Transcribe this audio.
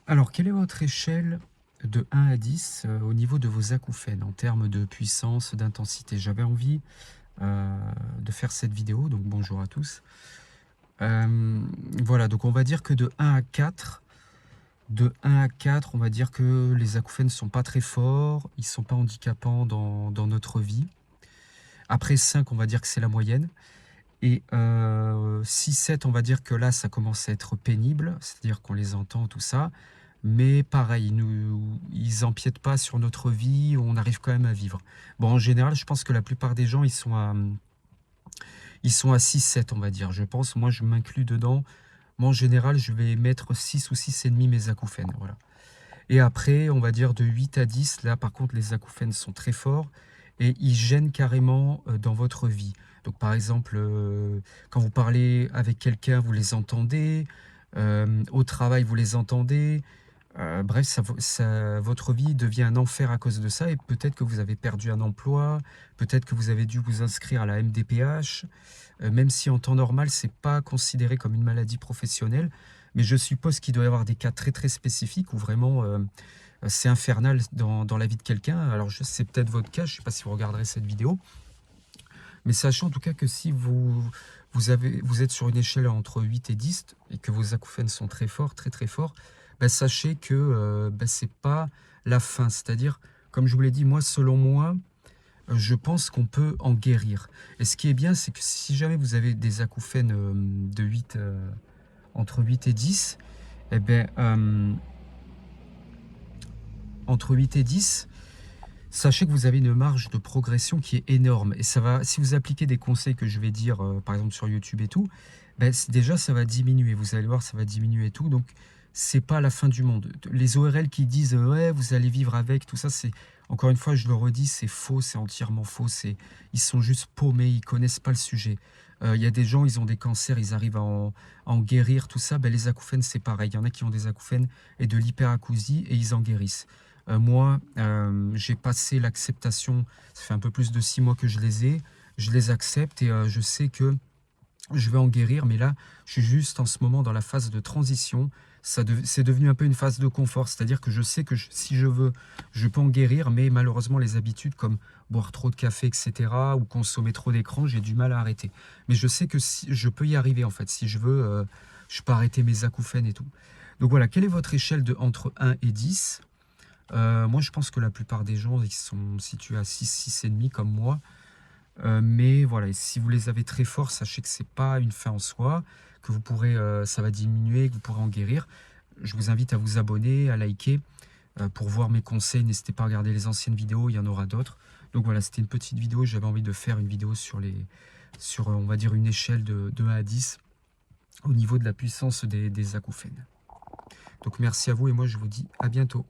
Alors, quelle est votre échelle de 1 à 10 au niveau de vos acouphènes, en termes de puissance, d'intensité? J'avais envie de faire cette vidéo, donc bonjour à tous. Voilà, donc on va dire que de 1 à 4, on va dire que les acouphènes ne sont pas très forts, ils ne sont pas handicapants dans notre vie. Après 5, on va dire que c'est la moyenne. Et 6-7, on va dire que là, ça commence à être pénible, c'est-à-dire qu'on les entend, tout ça. Mais pareil, ils empiètent pas sur notre vie, on arrive quand même à vivre. Bon, en général, je pense que la plupart des gens, ils sont à 6-7, on va dire. Je pense, moi, je m'inclus dedans. Moi, en général, je vais mettre 6 ou 6,5 mes acouphènes, voilà. Et après, on va dire de 8 à 10, là, par contre, les acouphènes sont très forts et ils gênent carrément dans votre vie. Donc, par exemple, quand vous parlez avec quelqu'un, vous les entendez. Au travail, vous les entendez. Bref, votre vie devient un enfer à cause de ça et peut-être que vous avez perdu un emploi, peut-être que vous avez dû vous inscrire à la MDPH, même si en temps normal, c'est pas considéré comme une maladie professionnelle, mais je suppose qu'il doit y avoir des cas très très spécifiques où vraiment c'est infernal dans la vie de quelqu'un. Alors c'est peut-être votre cas, je sais pas si vous regarderez cette vidéo, mais sachez en tout cas que si vous êtes sur une échelle entre 8 et 10 et que vos acouphènes sont très forts, très très forts, bah, sachez que c'est pas la fin. C'est-à-dire, comme je vous l'ai dit, moi, selon moi, je pense qu'on peut en guérir. Et ce qui est bien, c'est que si jamais vous avez des acouphènes de 8, entre 8 et 10, eh ben, entre 8 et 10, sachez que vous avez une marge de progression qui est énorme. Et ça va, si vous appliquez des conseils que je vais dire, par exemple sur YouTube et tout, ben, déjà ça va diminuer. Vous allez voir, ça va diminuer et tout. Donc, c'est pas la fin du monde. Les ORL qui disent ouais, vous allez vivre avec, tout ça, c'est encore une fois, je le redis, c'est faux, c'est entièrement faux. Ils sont juste paumés, ils connaissent pas le sujet. Il y a des gens, ils ont des cancers, ils arrivent à en guérir, tout ça. Ben, les acouphènes, c'est pareil. Il y en a qui ont des acouphènes et de l'hyperacousie et ils en guérissent. Moi, j'ai passé l'acceptation, ça fait un peu plus de 6 mois que je les accepte et je sais que je vais en guérir, mais là, je suis juste en ce moment dans la phase de transition. C'est devenu un peu une phase de confort, c'est-à-dire que je sais que si je veux, je peux en guérir, mais malheureusement, les habitudes comme boire trop de café, etc., ou consommer trop d'écran, j'ai du mal à arrêter. Mais je sais que si, je peux y arriver, en fait. Si je veux, je peux arrêter mes acouphènes et tout. Donc voilà, quelle est votre échelle de entre 1 et 10? Moi, je pense que la plupart des gens, ils sont situés à 6, 6,5 comme moi. Mais voilà, et si vous les avez très forts, sachez que c'est pas une fin en soi, que vous pourrez, ça va diminuer, que vous pourrez en guérir. Je vous invite à vous abonner, à liker pour voir mes conseils. N'hésitez pas à regarder les anciennes vidéos, il y en aura d'autres. Donc voilà, c'était une petite vidéo. J'avais envie de faire une vidéo sur on va dire, une échelle de 1 à 10 au niveau de la puissance des acouphènes. Donc merci à vous et moi je vous dis à bientôt.